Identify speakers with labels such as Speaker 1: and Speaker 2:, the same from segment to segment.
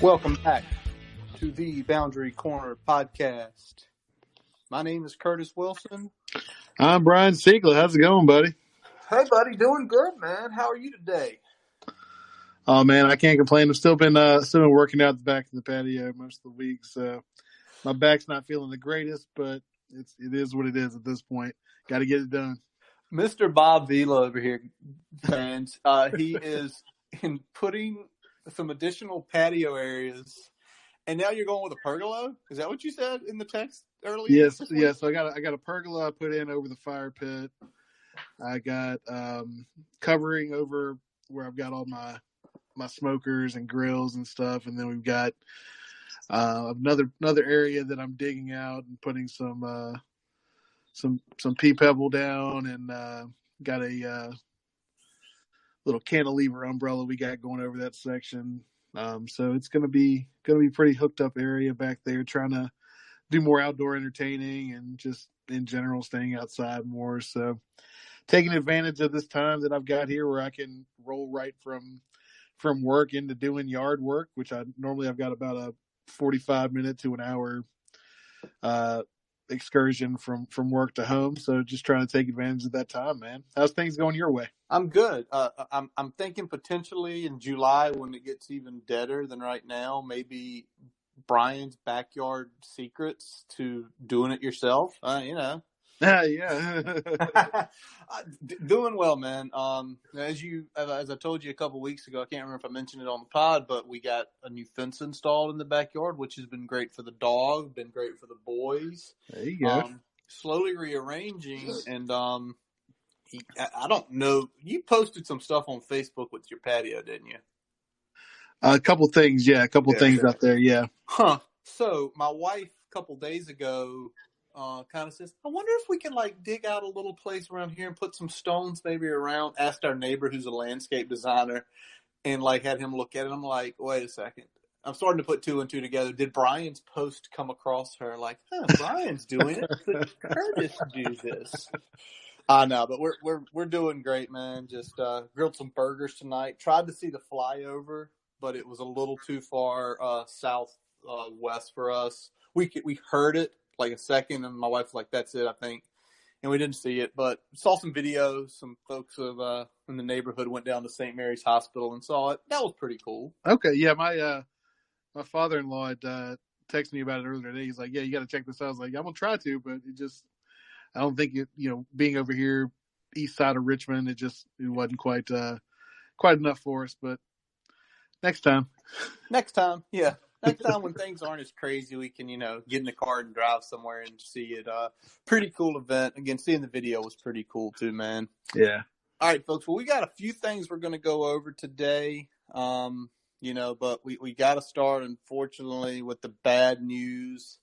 Speaker 1: Welcome back to the Boundary Corner podcast. My name is Curtis Wilson.
Speaker 2: I'm Brian Siegler. How's it going, buddy?
Speaker 1: Hey, buddy. Doing good, man. How are you today?
Speaker 2: Oh, man, I can't complain. I've still been working out the back of the patio most of the week, so my back's not feeling the greatest, but it is what it is at this point. Got to get it done.
Speaker 1: Mr. Bob Vila over here, fans. He is putting some additional patio areas, and now you're going with a pergola? Is that what you said in the text earlier?
Speaker 2: Yes. So I got a pergola I put in over the fire pit. I got covering over where I've got all my smokers and grills and stuff, and then we've got another area that I'm digging out and putting some pea pebble down, and got a little cantilever umbrella we got going over that section. So it's gonna be pretty hooked up area back there, trying to do more outdoor entertaining and just in general staying outside more. So taking advantage of this time that I've got here where I can roll right from work into doing yard work, which I've got about a 45-minute to an hour excursion from work to home. So just trying to take advantage of that time, man. How's things going your way?
Speaker 1: I'm good. I'm thinking potentially in July, when it gets even deader than right now, maybe Brian's backyard secrets to doing it yourself. Yeah. Doing well, man. As I told you a couple weeks ago, I can't remember if I mentioned it on the pod, but we got a new fence installed in the backyard, which has been great for the dog, been great for the boys.
Speaker 2: There you go.
Speaker 1: Slowly rearranging, and I don't know. You posted some stuff on Facebook with your patio, didn't you?
Speaker 2: A couple things, yeah. A couple things out there, yeah.
Speaker 1: Huh. So my wife a couple days ago kind of says, I wonder if we can dig out a little place around here and put some stones maybe around. Asked our neighbor who's a landscape designer and had him look at it. I'm like, wait a second. I'm starting to put two and two together. Did Brian's post come across her Brian's doing it? Could Curtis do this? No, but we're doing great, man. Just grilled some burgers tonight. Tried to see the flyover, but it was a little too far southwest for us. We heard it a second, and my wife was like, "That's it, I think," and we didn't see it. But saw some videos. Some folks in the neighborhood went down to St. Mary's Hospital and saw it. That was pretty cool.
Speaker 2: Okay, yeah, my father-in-law had texted me about it earlier today. He's like, "Yeah, you got to check this out." I was like, "I'm gonna try to," but I don't think being over here east side of Richmond, it wasn't quite enough for us. But next time,
Speaker 1: yeah. Next time when things aren't as crazy, we can, get in the car and drive somewhere and see it. Pretty cool event. Again, seeing the video was pretty cool too, man.
Speaker 2: Yeah.
Speaker 1: All right, folks. Well, we got a few things we're going to go over today. But we got to start, unfortunately, with the bad news.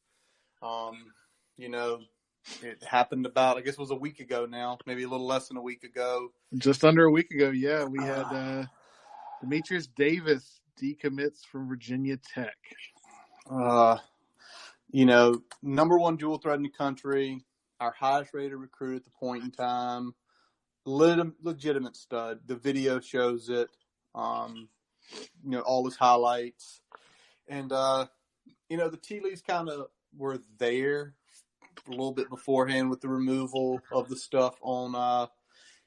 Speaker 1: It happened about, I guess it was a week ago now, maybe a little less than a week ago.
Speaker 2: Just under a week ago, yeah. We had Dematrius Davis decommits from Virginia Tech.
Speaker 1: Number one dual threat in the country, our highest rated recruit at the point in time, legitimate stud. The video shows it, all his highlights. And, the tea leaves kind of were there a little bit beforehand with the removal of the stuff on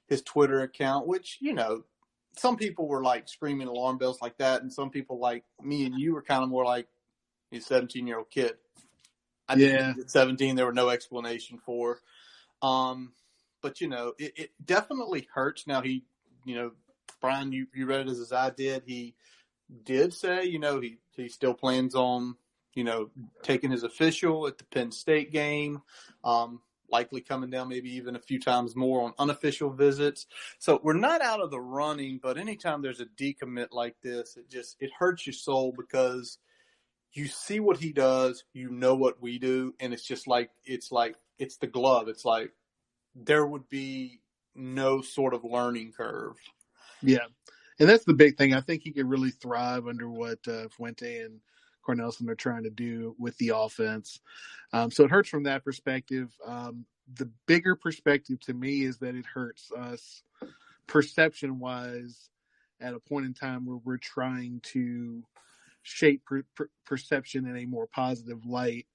Speaker 1: his Twitter account, which, some people were screaming alarm bells like that, and some people like me and you were kind of more like he's a 17-year-old kid. I think at 17 there were no explanation for. But it definitely hurts. Now he, Brian, you read it as I did. He did say, he still plans on taking his official at the Penn State game. Likely coming down maybe even a few times more on unofficial visits. So we're not out of the running, but anytime there's a decommit like this, it hurts your soul because you see what he does, what we do, and it's just it's the glove. It's like there would be no sort of learning curve.
Speaker 2: Yeah. And that's the big thing. I think he could really thrive under what Fuente and Cornelison are trying to do with the offense. So it hurts from that perspective. The bigger perspective to me is that it hurts us perception-wise at a point in time where we're trying to shape perception in a more positive light.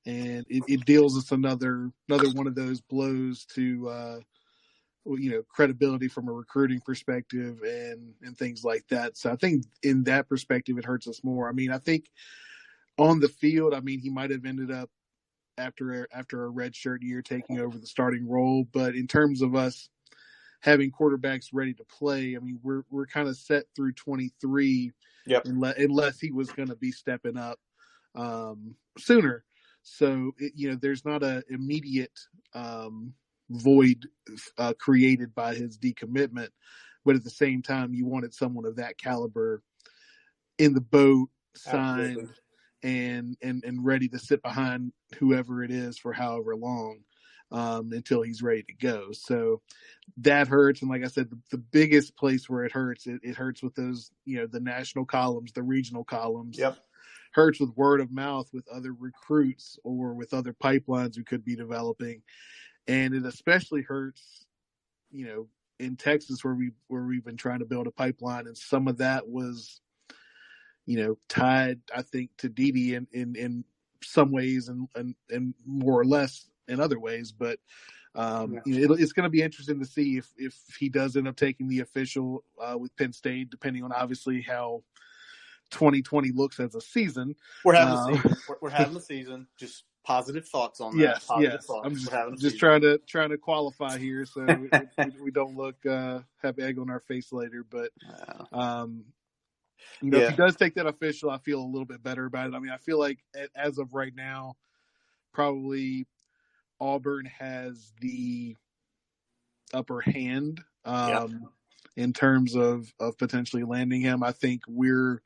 Speaker 2: And it deals us another one of those blows to, credibility from a recruiting perspective and things like that. So I think in that perspective, it hurts us more. I mean, I think on the field, I mean, he might have ended up after a redshirt year taking over the starting role. But in terms of us having quarterbacks ready to play, I mean, we're kind of set through 23,
Speaker 1: Yep.
Speaker 2: unless he was going to be stepping up sooner. So, there's not an immediate void created by his decommitment. But at the same time, you wanted someone of that caliber in the boat, signed, and ready to sit behind whoever it is for however long until he's ready to go. So that hurts. And like I said, the biggest place where it hurts with those, the national columns, the regional columns.
Speaker 1: Yep.
Speaker 2: Hurts with word of mouth with other recruits or with other pipelines we could be developing. And it especially hurts, in Texas where we've been trying to build a pipeline. And some of that was, tied, I think, to Dede in some ways and more or less in other ways. But it's going to be interesting to see if he does end up taking the official with Penn State, depending on obviously how 2020 looks as a season.
Speaker 1: We're having a season. We're having a season. Just positive thoughts on that.
Speaker 2: Yes,
Speaker 1: positive
Speaker 2: yes.
Speaker 1: Thoughts.
Speaker 2: I'm just trying to qualify here so we don't look have egg on our face later. But if he does take that official, I feel a little bit better about it. I mean, I feel like as of right now, probably Auburn has the upper hand in terms of potentially landing him. I think we're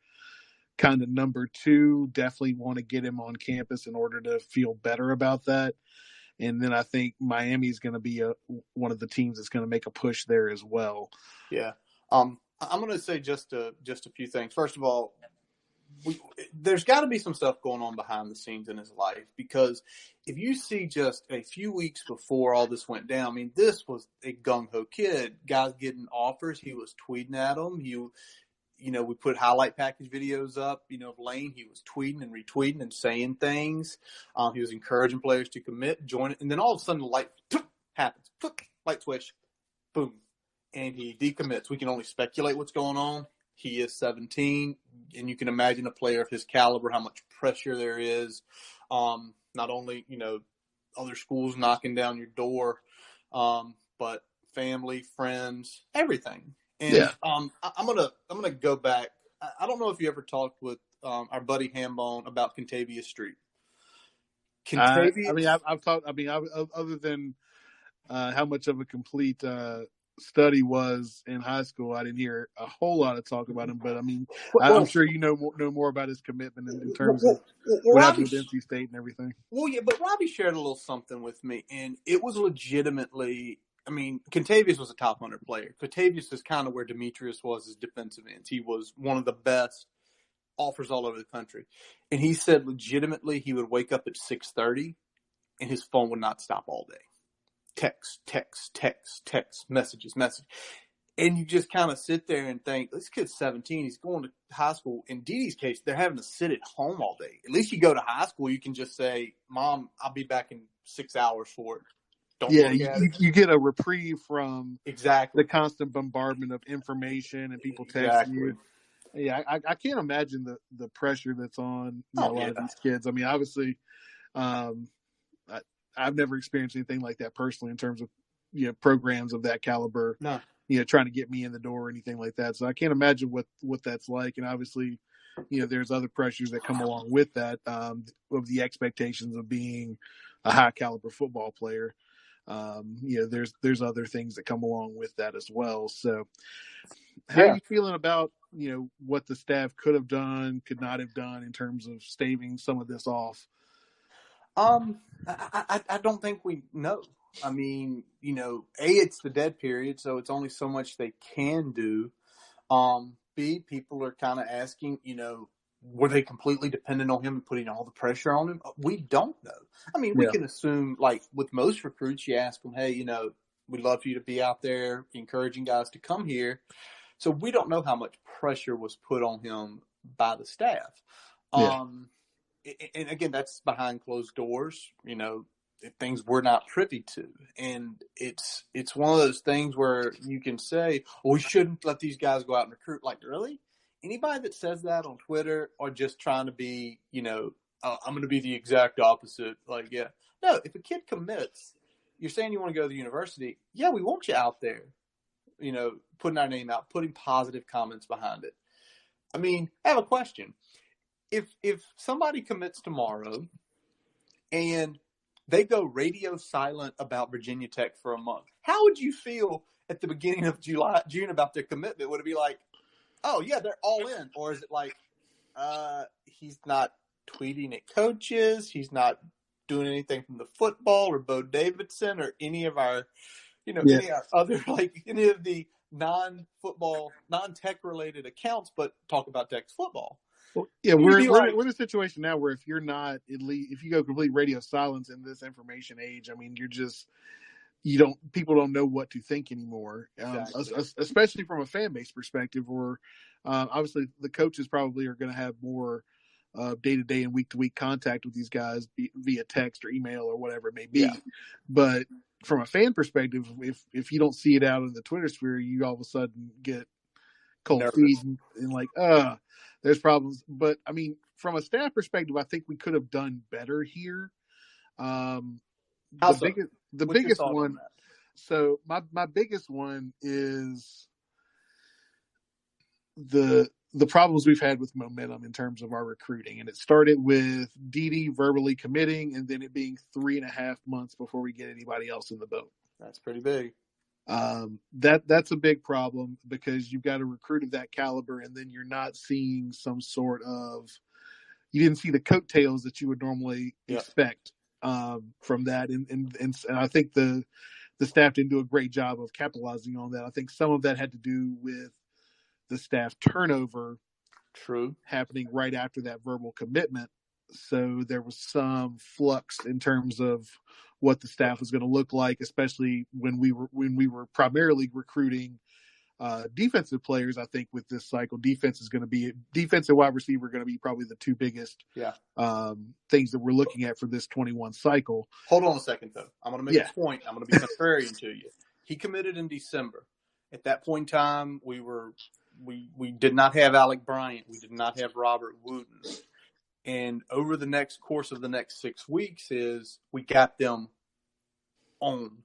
Speaker 2: kind of number two, definitely want to get him on campus in order to feel better about that. And then I think Miami's going to be one of the teams that's going to make a push there as well.
Speaker 1: Yeah. I'm going to say just a few things. First of all, there's got to be some stuff going on behind the scenes in his life, because if you see just a few weeks before all this went down, I mean, this was a gung-ho kid. Guys getting offers. He was tweeting at them. We put highlight package videos up, of Lane. He was tweeting and retweeting and saying things. He was encouraging players to commit, join it. And then all of a sudden the light happens. Light switch. Boom. And he decommits. We can only speculate what's going on. He is 17, and you can imagine a player of his caliber, how much pressure there is. Not only, other schools knocking down your door, but family, friends, everything. And I'm gonna go back. I don't know if you ever talked with our buddy Hambone about Contavious Street.
Speaker 2: I've talked. Other than how much of a complete study was in high school, I didn't hear a whole lot of talk about him. But I mean, I'm sure you know more about his commitment in terms of what happened with NC State and everything.
Speaker 1: Well, yeah, but Robbie shared a little something with me, and it was legitimately. I mean, Contavious was a top 100 player. Contavious is kind of where Dematrius was as defensive ends. He was one of the best, offers all over the country. And he said legitimately he would wake up at 6:30 and his phone would not stop all day. Text, messages. And you just kind of sit there and think, this kid's 17. He's going to high school. In Dede's case, they're having to sit at home all day. At least you go to high school, you can just say, Mom, I'll be back in 6 hours for it.
Speaker 2: You get a reprieve from
Speaker 1: the
Speaker 2: constant bombardment of information and people texting you. Yeah, I can't imagine the pressure that's on a lot of these kids. I mean, obviously, I've never experienced anything like that personally in terms of programs of that caliber.
Speaker 1: No.
Speaker 2: Trying to get me in the door or anything like that. So I can't imagine what that's like. And obviously, there's other pressures that come along with that of the expectations of being a high caliber football player. There's other things that come along with that as well. So how are you feeling about, what the staff could have done, could not have done in terms of staving some of this off?
Speaker 1: I don't think we know. I mean, it's the dead period, so it's only so much they can do. B, people are kind of asking, were they completely dependent on him and putting all the pressure on him? We don't know. I mean, we can assume, like with most recruits, you ask them, hey, we'd love for you to be out there encouraging guys to come here. So we don't know how much pressure was put on him by the staff.
Speaker 2: Yeah.
Speaker 1: And again, that's behind closed doors, things we're not privy to. And it's one of those things where you can say, well, we shouldn't let these guys go out and recruit. Like, really? Anybody that says that on Twitter are just trying to be, I'm going to be the exact opposite. Like, yeah. No, if a kid commits, you're saying you want to go to the university. Yeah, we want you out there, putting our name out, putting positive comments behind it. I mean, I have a question. If somebody commits tomorrow and they go radio silent about Virginia Tech for a month, how would you feel at the beginning of June about their commitment? Would it be like, oh yeah, they're all in? Or is it like, he's not tweeting at coaches, he's not doing anything from the football or Bo Davidson or any of our, any of our other, like any of the non-football, non-tech related accounts, but talk about Tech's football?
Speaker 2: Well, yeah, we're in a situation now where if you're not, at least if you go complete radio silence in this information age, I mean, people don't know what to think anymore. Exactly. Especially from a fan base perspective, or obviously the coaches probably are going to have more day-to-day and week-to-week contact with these guys via text or email or whatever it may be. Yeah. But from a fan perspective, if you don't see it out in the Twitter sphere, you all of a sudden get cold feet and like, there's problems. But I mean, from a staff perspective, I think we could have done better here. The biggest one. So my biggest one is the problems we've had with momentum in terms of our recruiting. And it started with Dede verbally committing and then it being 3.5 months before we get anybody else in the boat.
Speaker 1: That's pretty big.
Speaker 2: That's a big problem because you've got a recruit of that caliber and then you're not seeing some sort of, you didn't see the coattails that you would normally expect from that. And I think the staff didn't do a great job of capitalizing on that. I think some of that had to do with the staff turnover happening right after that verbal commitment. So there was some flux in terms of what the staff was going to look like, especially when we were primarily recruiting defensive players. I think with this cycle, defense and wide receiver are going to be probably the two biggest things that we're looking at for this 21 cycle.
Speaker 1: Hold on a second, though. I'm going to make a point. I'm going to be contrarian to you. He committed in December. At that point in time, we did not have Alec Bryant. We did not have Robert Wooten. And over the course of the next 6 weeks we got them on.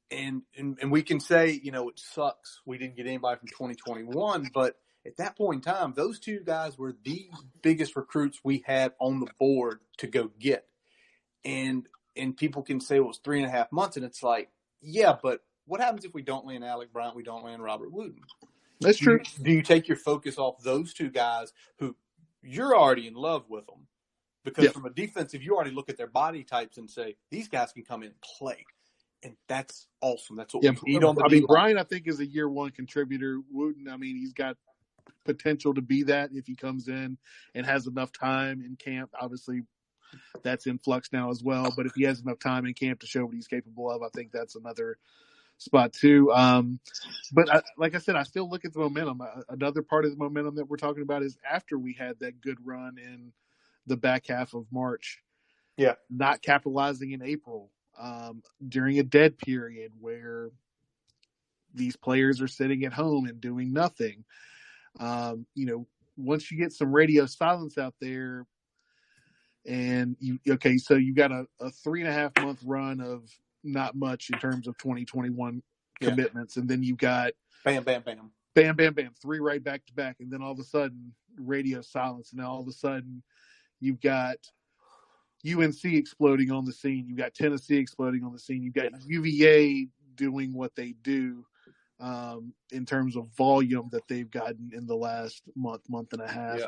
Speaker 1: And we can say, it sucks. We didn't get anybody from 2021, but at that point in time, those two guys were the biggest recruits we had on the board to go get. And people can say, well, it's 3.5 months. And it's like, yeah, but what happens if we don't land Alec Bryant? We don't land Robert Wooten?
Speaker 2: That's true.
Speaker 1: Do you take your focus off those two guys who you're already in love with them? Because from a defensive, you already look at their body types and say, these guys can come in and play. And that's awesome. That's what we need on the D-line.
Speaker 2: Brian, I think, is a year one contributor. Wooten, he's got potential to be that if he comes in and has enough time in camp. Obviously, that's in flux now as well. But if he has enough time in camp to show what he's capable of, I think that's another spot too. But like I said, I still look at the momentum. Another part of the momentum that we're talking about is after we had that good run in the back half of March, not capitalizing in April during a dead period where these players are sitting at home and doing nothing. Once you get some radio silence out there and so you got a 3.5 month run of not much in terms of 2021 commitments. And then you got
Speaker 1: bam,
Speaker 2: 3 right back to back. And then all of a sudden radio silence. And now all of a sudden you've got UNC exploding on the scene. You've got Tennessee exploding on the scene. You've got UVA doing what they do in terms of volume that they've gotten in the last month and a half. Yeah.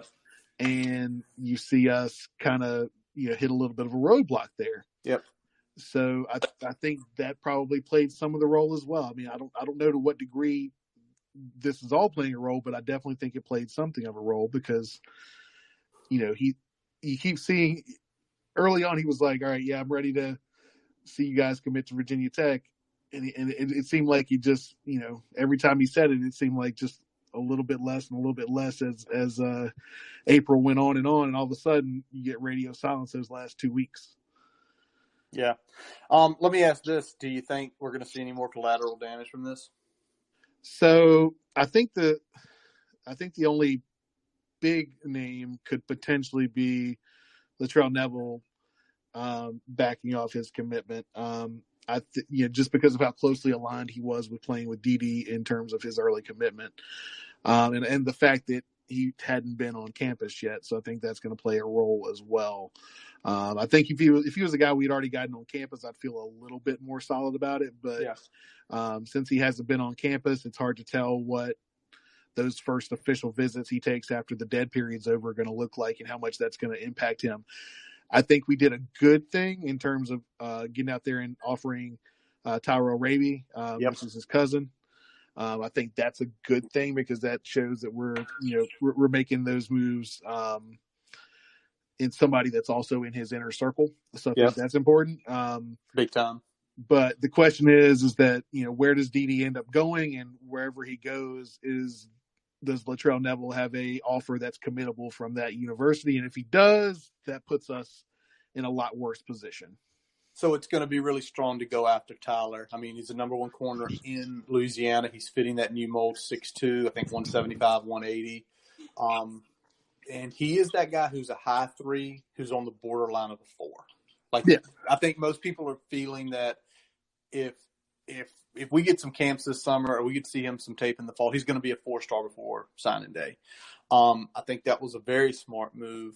Speaker 2: And you see us kind of, hit a little bit of a roadblock there.
Speaker 1: Yep.
Speaker 2: So I think that probably played some of the role as well. I don't know to what degree this is all playing a role, but I definitely think it played something of a role because, he keeps seeing early on, he was like, all right, yeah, I'm ready to see you guys commit to Virginia Tech. And it seemed like he just, every time he said it, it seemed like just a little bit less and a little bit less as April went on, and all of a sudden you get radio silence those last 2 weeks.
Speaker 1: Yeah. Let me ask this: do you think we're going to see any more collateral damage from this?
Speaker 2: So I think the only big name could potentially be Latrell Neville backing off his commitment. Just because of how closely aligned he was with playing with DD in terms of his early commitment, and the fact that he hadn't been on campus yet, so I think that's going to play a role as well. I think if he was a guy we'd already gotten on campus, I'd feel a little bit more solid about it. But since he hasn't been on campus, it's hard to tell what those first official visits he takes after the dead period's over are going to look like and how much that's going to impact him. I think we did a good thing in terms of getting out there and offering Tyrell Raby, which is his cousin. I think that's a good thing because that shows that we're making those moves in somebody that's also in his inner circle. So I think that's important.
Speaker 1: Big time.
Speaker 2: But the question is that, where does DD end up going, and wherever he goes does Latrell Neville have a offer that's committable from that university? And if he does, that puts us in a lot worse position.
Speaker 1: So it's going to be really strong to go after Tyler. I mean, he's the number one corner in Louisiana. He's fitting that new mold, 6'2", I think 175, 180. And he is that guy who's a high 3, who's on the borderline of a 4. I think most people are feeling that if we get some camps this summer, or we get to see him some tape in the fall, he's going to be a 4-star before signing day. I think that was a very smart move.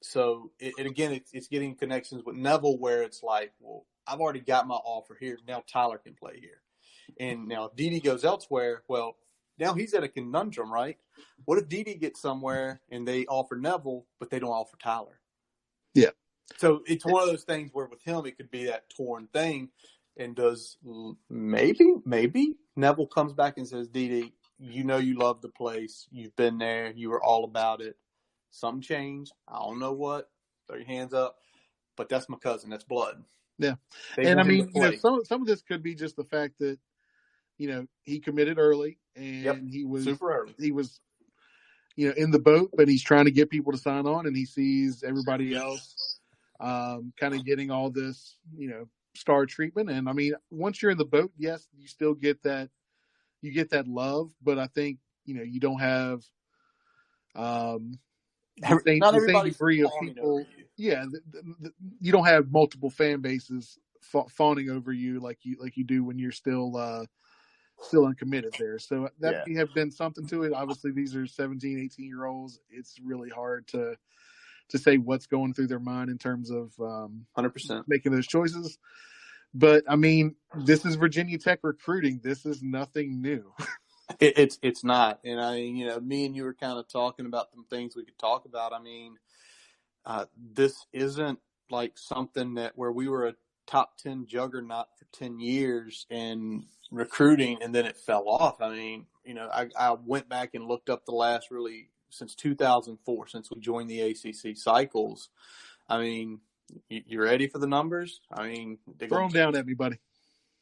Speaker 1: So it's getting connections with Neville where it's like, well, I've already got my offer here. Now Tyler can play here. And now if DD goes elsewhere, well, now he's at a conundrum, right? What if DD gets somewhere and they offer Neville, but they don't offer Tyler?
Speaker 2: Yeah.
Speaker 1: So it's one of those things where with him, it could be that torn thing. And does maybe Neville comes back and says, DD, you love the place. You've been there. You were all about it. Something changed. I don't know what. Throw your hands up. But that's my cousin. That's blood.
Speaker 2: Yeah. And I mean, some of this could be just the fact that, he committed early and he was
Speaker 1: super early.
Speaker 2: He was, in the boat, but he's trying to get people to sign on, and he sees everybody else kind of getting all this, star treatment. And I mean, once you're in the boat, yes, you still get that, love, but I think, you don't have,
Speaker 1: not everybody's
Speaker 2: degree of people. You don't have multiple fan bases fawning over you like you do when you're still uncommitted there. So that may have been something to it. Obviously, these are 17, 18-year-olds. It's really hard to say what's going through their mind in terms of
Speaker 1: 100%
Speaker 2: making those choices. But I mean, this is Virginia Tech recruiting. This is nothing new.
Speaker 1: It's not. And I mean, me and you were kind of talking about some things we could talk about. I mean, this isn't like something where we were a top 10 juggernaut for 10 years in recruiting and then it fell off. I mean, I went back and looked up the last really since 2004, since we joined the ACC cycles. I mean, you ready for the numbers? I mean,
Speaker 2: throw them down at me, buddy.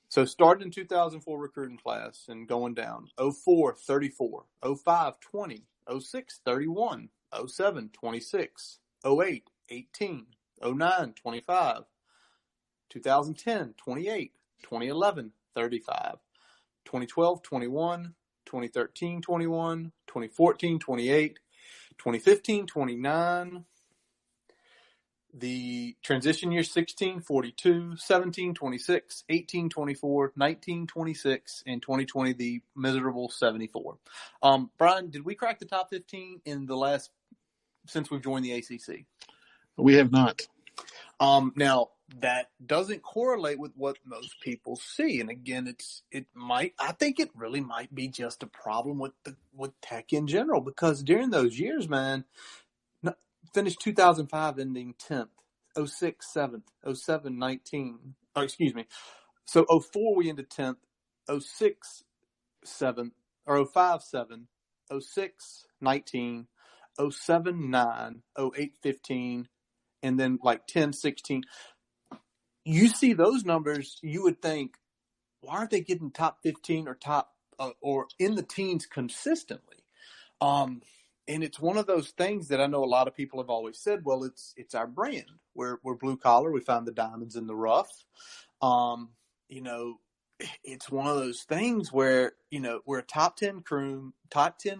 Speaker 1: So starting in 2004 recruiting class and going down, 04, 34, 05, 20, 06, 31, 07, 26, 08, 18, 09, 25, 2010, 28, 2011, 35, 2012, 21, 2013, 21, 2014, 28, 2015, 29, the transition year 16, 42, 17, 26, 18, 24, 19, 26, and 2020, the miserable 74. Brian, did we crack the top 15 since we've joined the ACC?
Speaker 2: We have not.
Speaker 1: Now that doesn't correlate with what most people see. And again, I think it really might be just a problem with Tech in general, because during those years, man, finished 2005 ending 10th, 06 7th, 07 19. Oh, excuse me. So 04 we ended 10th, 06 7th, or 05 7, 06 19, 07 9, 08 15, and then like 10 16. You see those numbers, you would think, why aren't they getting top 15 or top or in the teens consistently. And it's one of those things that I know a lot of people have always said, well, it's our brand. We're blue collar. We find the diamonds in the rough. You know, it's one of those things where, you know, we're a top 10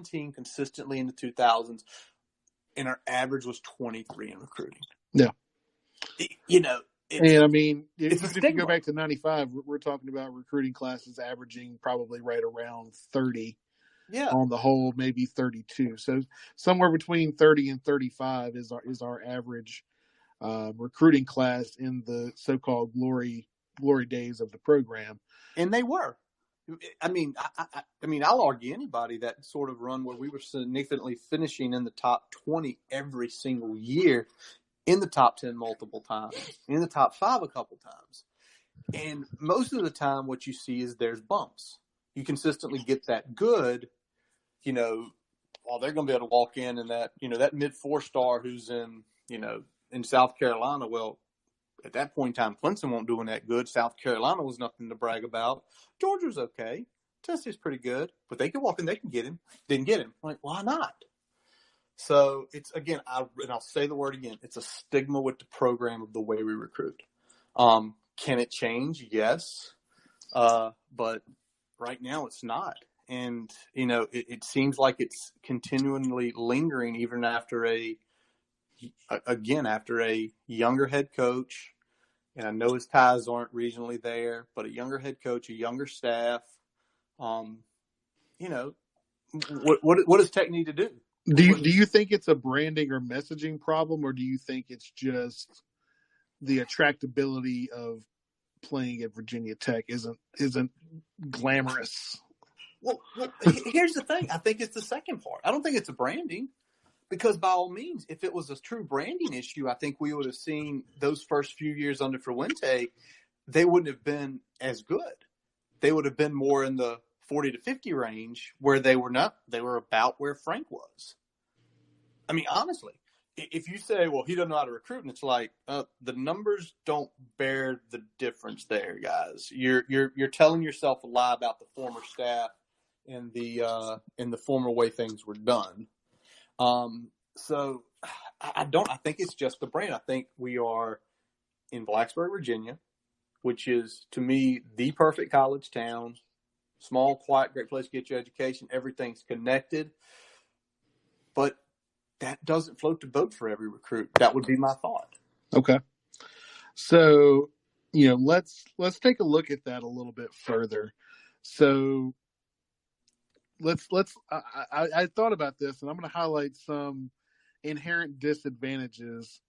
Speaker 1: team consistently in the 2000s, and our average was 23 in recruiting.
Speaker 2: Yeah.
Speaker 1: You know,
Speaker 2: and I mean,
Speaker 1: if you
Speaker 2: go back to 95, we're talking about recruiting classes averaging probably right around 30.
Speaker 1: Yeah.
Speaker 2: On the whole, maybe 32. So somewhere between 30 and 35 is our average recruiting class in the so-called glory days of the program.
Speaker 1: And they were. I mean, I'll argue anybody that sort of run where we were significantly finishing in the top 20 every single year, in the top 10 multiple times, in the top 5 a couple times. And most of the time what you see is there's bumps. You consistently get that good, you know, well, they're going to be able to walk in and that, you know, that mid 4-star who's in, you know, in South Carolina. Well, at that point in time, Clemson wasn't doing that good. South Carolina was nothing to brag about. Georgia's okay. Tennessee's pretty good, but they can walk in, they can get him. Didn't get him. I'm like, why not? So it's, again, I'll say the word again, it's a stigma with the program of the way we recruit. Can it change? Yes. But right now it's not. And, you know, it seems like it's continually lingering even after after a younger head coach. And I know his ties aren't regionally there, but a younger head coach, a younger staff. You know, what does Tech need to do?
Speaker 2: Do you think it's a branding or messaging problem, or do you think it's just the attractability of playing at Virginia Tech isn't glamorous?
Speaker 1: Well, here's the thing. I think it's the second part. I don't think it's a branding, because by all means, if it was a true branding issue, I think we would have seen those first few years under Fuente, they wouldn't have been as good. They would have been more in the 40 to 50 range, where they were not. They were about where Frank was. I mean, honestly, if you say, well, he doesn't know how to recruit, and it's like, the numbers don't bear the difference there, guys. You're telling yourself a lie about the former staff and the former way things were done. So I think it's just the brand. I think we are in Blacksburg, Virginia, which is, to me, the perfect college town. Small, quiet, great place to get your education. Everything's connected. But that doesn't float the boat for every recruit. That would be my thought. Okay.
Speaker 2: So, you know, let's take a look at that a little bit further. So I thought about this, and I'm going to highlight some inherent disadvantages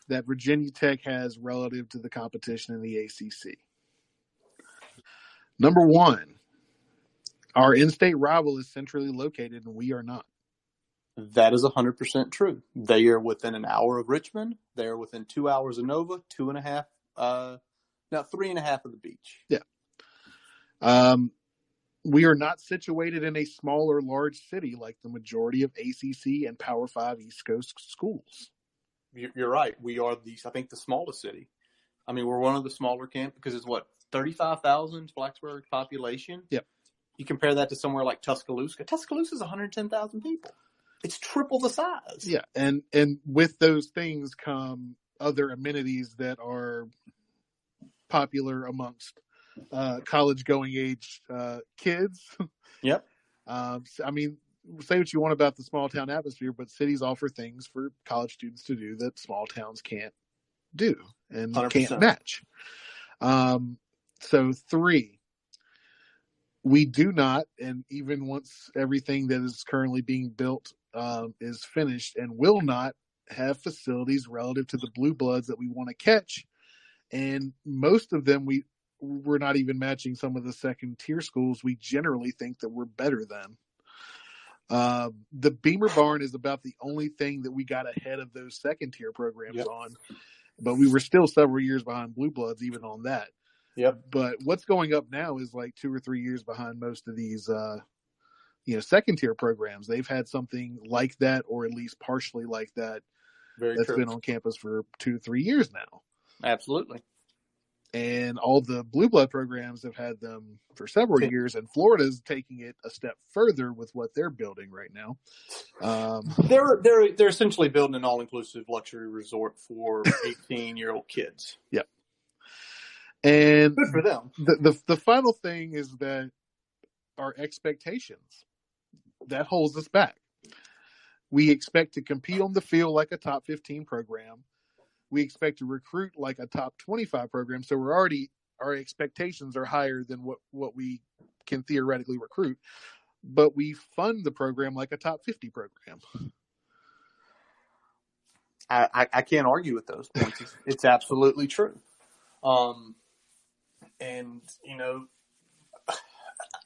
Speaker 2: that Virginia Tech has relative to the competition in the ACC. Number one, our in-state rival is centrally located, and we are not.
Speaker 1: That is 100% true. They are within an hour of Richmond. They are within 2 hours of Nova, 3.5 of the beach.
Speaker 2: Yeah. We are not situated in a small or large city like the majority of ACC and Power 5 East Coast schools.
Speaker 1: You're right. We are I think the smallest city. I mean, we're one of the smaller camps because it's 35,000 Blacksburg population.
Speaker 2: Yep.
Speaker 1: You compare that to somewhere like Tuscaloosa. Tuscaloosa is 110,000 people. It's triple the size.
Speaker 2: Yeah, and with those things come other amenities that are popular amongst college-going age kids.
Speaker 1: Yep.
Speaker 2: I mean, say what you want about the small-town atmosphere, but cities offer things for college students to do that small towns can't do and 100%. Can't match. So 3, we do not, and even once everything that is currently being built is finished, and will not have facilities relative to the blue bloods that we want to catch. And most of them, we're not even matching some of the second tier schools we generally think that we're better than. The Beamer Barn is about the only thing that we got ahead of those second tier programs on, but we were still several years behind blue bloods even on that.
Speaker 1: Yep.
Speaker 2: But what's going up now is like 2 or 3 years behind most of these second tier programs. They've had something like that, or at least partially like that.
Speaker 1: Very
Speaker 2: that's
Speaker 1: true.
Speaker 2: Been on campus for 2 to 3 years now.
Speaker 1: Absolutely.
Speaker 2: And all the blue blood programs have had them for several years, and Florida's taking it a step further with what they're building right now.
Speaker 1: They're essentially building an all-inclusive luxury resort for 18-year-old kids.
Speaker 2: Yep. And
Speaker 1: good for them.
Speaker 2: The final thing is that our expectations, that holds us back. We expect to compete on the field like a top 15 program. We expect to recruit like a top 25 program. So our expectations are higher than what we can theoretically recruit, but we fund the program like a top 50 program.
Speaker 1: I can't argue with those points. It's absolutely true. And,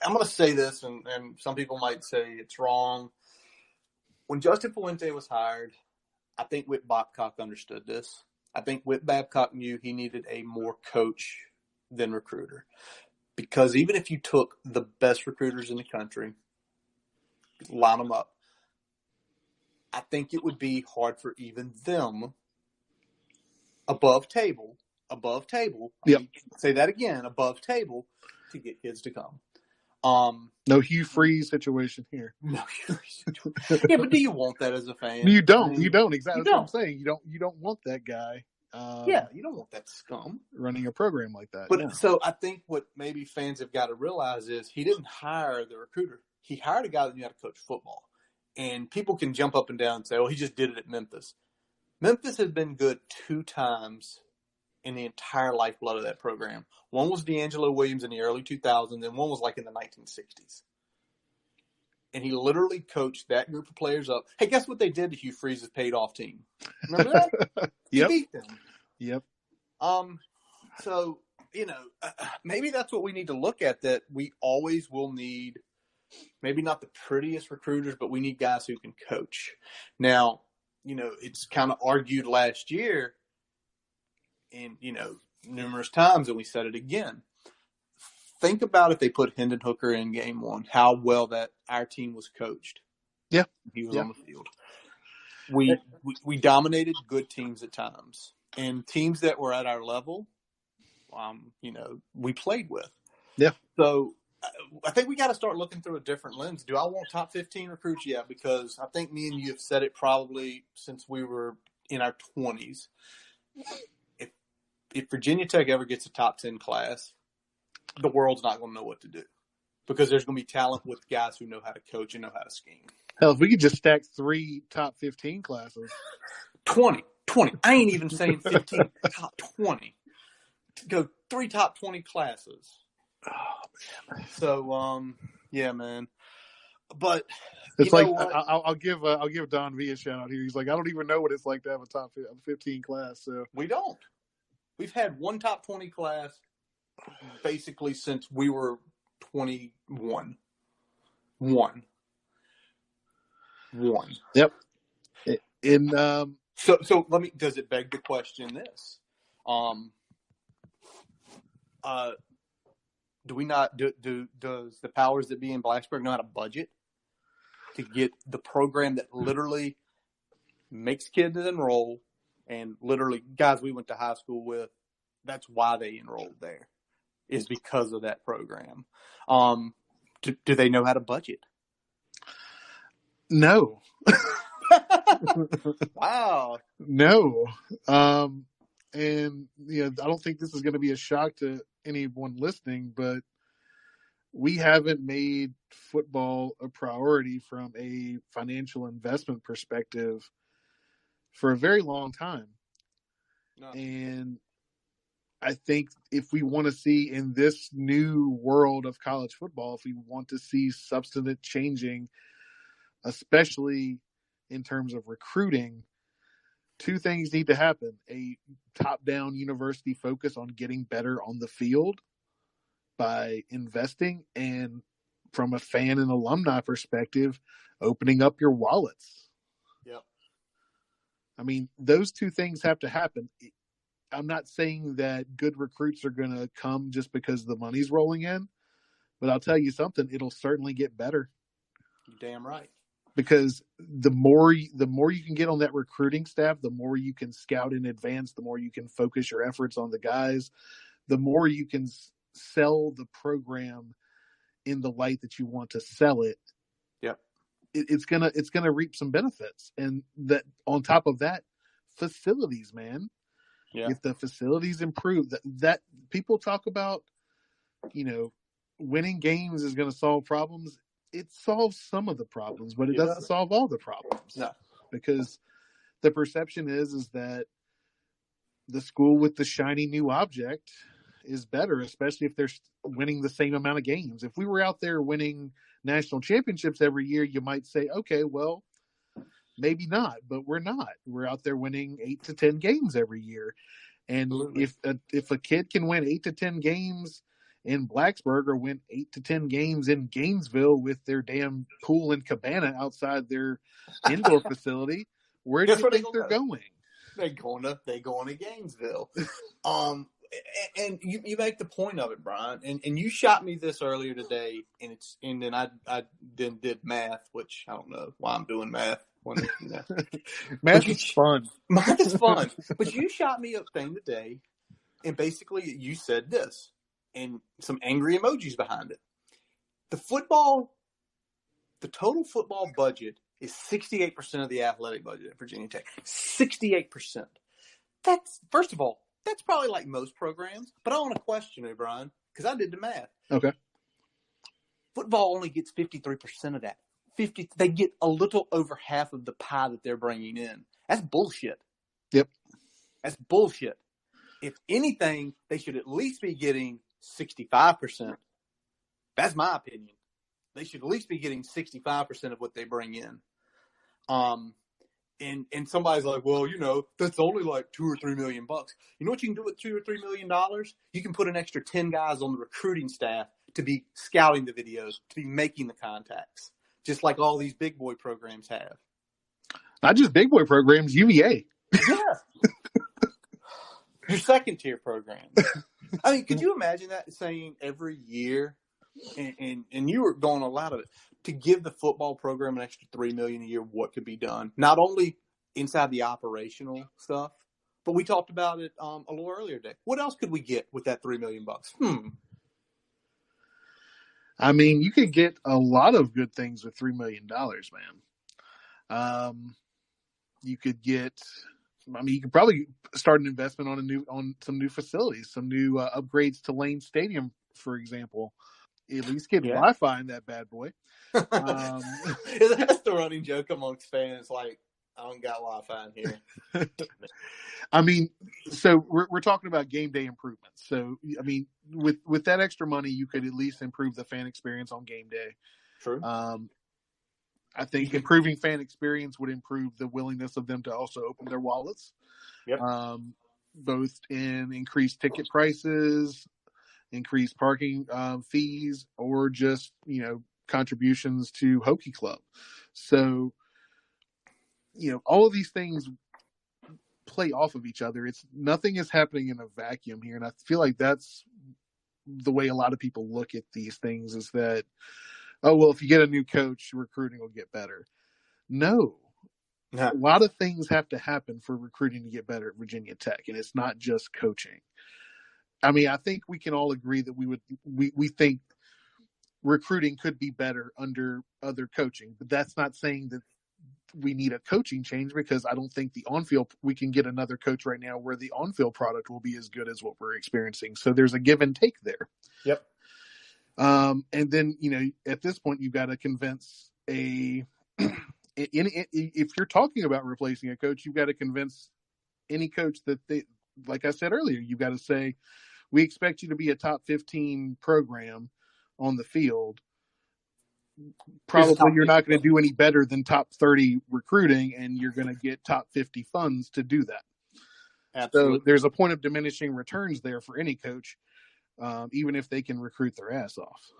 Speaker 1: I'm going to say this, and some people might say it's wrong. When Justin Fuente was hired, I think Whit Babcock understood this. I think Whit Babcock knew he needed a more coach than recruiter. Because even if you took the best recruiters in the country, line them up, I think it would be hard for even them above table,
Speaker 2: yep.
Speaker 1: Say that again, above table, to get kids to come.
Speaker 2: No Hugh Freeze situation here.
Speaker 1: No Hugh Freeze situation. Yeah, but do you want that as a fan?
Speaker 2: You don't. You don't. Exactly. That's what I'm saying. You don't want that guy.
Speaker 1: You don't want that scum
Speaker 2: running a program like that.
Speaker 1: But
Speaker 2: yeah.
Speaker 1: So I think what maybe fans have got to realize is he didn't hire the recruiter. He hired a guy that knew how to coach football. And people can jump up and down and say, "Oh, he just did it at Memphis." Memphis has been good 2 times in the entire lifeblood of that program. One was D'Angelo Williams in the early 2000s, and one was like in the 1960s. And he literally coached that group of players up. Hey, guess what they did to Hugh Freeze's paid-off team? Remember that?
Speaker 2: Yep.
Speaker 1: He beat them.
Speaker 2: Yep.
Speaker 1: So, maybe that's what we need to look at, that we always will need, maybe not the prettiest recruiters, but we need guys who can coach. Now, it's kind of argued last year and, numerous times, and we said it again. Think about if they put Hendon Hooker in game 1, how well that our team was coached.
Speaker 2: Yeah.
Speaker 1: He was on the field. We dominated good teams at times, and teams that were at our level, we played with.
Speaker 2: Yeah.
Speaker 1: So I think we got to start looking through a different lens. Do I want top 15 recruits? Yeah, because I think me and you have said it probably since we were in our 20s. If Virginia Tech ever gets a top 10 class, the world's not going to know what to do, because there's going to be talent with guys who know how to coach and know how to scheme.
Speaker 2: Hell, if we could just stack 3 top 15 classes.
Speaker 1: 20. I ain't even saying 15. Top 20. Go 3 top 20 classes.
Speaker 2: Oh, man.
Speaker 1: So, yeah, man. But
Speaker 2: it's like I'll give Don V a shout out here. He's like, I don't even know what it's like to have a top 15 class. So
Speaker 1: we don't. We've had 1 top 20 class basically since we were 21. One.
Speaker 2: Yep.
Speaker 1: So does it beg the question this? Do we not does the powers that be in Blacksburg know how to budget to get the program that literally makes kids enroll, and literally guys we went to high school with, that's why they enrolled there, is because of that program. Do they know how to budget?
Speaker 2: No.
Speaker 1: Wow.
Speaker 2: No. And I don't think this is going to be a shock to anyone listening, but we haven't made football a priority from a financial investment perspective for a very long time. No. And I think if we want to see in this new world of college football, if we want to see substantive changing, especially in terms of recruiting, 2 things need to happen. A top-down university focus on getting better on the field by investing, and from a fan and alumni perspective, opening up your wallets.
Speaker 1: Yep.
Speaker 2: I mean, those 2 things have to happen. I'm not saying that good recruits are going to come just because the money's rolling in, but I'll tell you something, it'll certainly get better.
Speaker 1: You're damn right.
Speaker 2: Because the more you can get on that recruiting staff, the more you can scout in advance, the more you can focus your efforts on the guys, the more you can sell the program in the light that you want to sell it,
Speaker 1: Yep.
Speaker 2: It's gonna reap some benefits. And that on top of that, facilities, man.
Speaker 1: Yeah.
Speaker 2: If the facilities improve, that people talk about, winning games is going to solve problems. It solves some of the problems, but it doesn't solve all the problems.
Speaker 1: No.
Speaker 2: Because the perception is that the school with the shiny new object is better, especially if they're winning the same amount of games. If we were out there winning national championships every year, you might say, okay, well, maybe not, but we're not. We're out there winning 8 to 10 games every year. And
Speaker 1: Absolutely.
Speaker 2: if a kid can win 8 to 10 games in Blacksburg or win 8 to 10 games in Gainesville with their damn pool and cabana outside their indoor facility, where do you think they're going?
Speaker 1: They're going to Gainesville. And you make the point of it, Brian. And you shot me this earlier today, and then I then did math, which I don't know why I'm doing math.
Speaker 2: Math is fun.
Speaker 1: Math is fun. But you shot me a thing today, and basically you said this, and some angry emojis behind it. The total football budget is 68% of the athletic budget at Virginia Tech. 68%. That's, first of all, that's probably like most programs, but I want to question it, Brian, because I did the math.
Speaker 2: Okay.
Speaker 1: Football only gets 53% of that. They get a little over half of the pie that they're bringing in. That's bullshit.
Speaker 2: Yep.
Speaker 1: That's bullshit. If anything, they should at least be getting 65%. That's my opinion. They should at least be getting 65% of what they bring in. And somebody's like, well, that's only like $2 or $3 million. You know what you can do with $2 or $3 million? You can put an extra 10 guys on the recruiting staff to be scouting the videos, to be making the contacts, just like all these big boy programs have.
Speaker 2: Not just big boy programs, UVA.
Speaker 1: Yeah. Your second tier program. I mean, could you imagine that saying every year, and you were going a lot of it, to give the football program an extra $3 million a year, what could be done? Not only inside the operational stuff, but we talked about it a little earlier today. What else could we get with that $3 million?
Speaker 2: I mean, you could get a lot of good things with $3 million, man. You could get. I mean, you could probably start an investment on some new facilities, some new upgrades to Lane Stadium, for example. At least get Wi-Fi in that bad boy.
Speaker 1: That's the running joke amongst fans. Like, I don't got Wi-Fi in here.
Speaker 2: I mean, so we're talking about game day improvements. So, I mean, with that extra money, you could at least improve the fan experience on game day.
Speaker 1: True.
Speaker 2: I think improving fan experience would improve the willingness of them to also open their wallets.
Speaker 1: Yep.
Speaker 2: Both in increased ticket prices, increased parking fees, or just, contributions to Hokie Club. So, all of these things play off of each other. Nothing is happening in a vacuum here. And I feel like that's the way a lot of people look at these things, is that, oh, well, if you get a new coach, recruiting will get better. No. A lot of things have to happen for recruiting to get better at Virginia Tech, and it's not just coaching. I mean, I think we can all agree that we think recruiting could be better under other coaching, but that's not saying that we need a coaching change, because I don't think the on-field, we can get another coach right now where the on-field product will be as good as what we're experiencing. So there's a give and take there.
Speaker 1: Yep.
Speaker 2: And then, at this point, you've got to convince if you're talking about replacing a coach, you've got to convince any coach that like I said earlier, you've got to say, we expect you to be a top 15 program on the field. Probably you're not going to do any better than top 30 recruiting, and you're going to get top 50 funds to do that.
Speaker 1: Absolutely.
Speaker 2: So there's a point of diminishing returns there for any coach, even if they can recruit their ass off.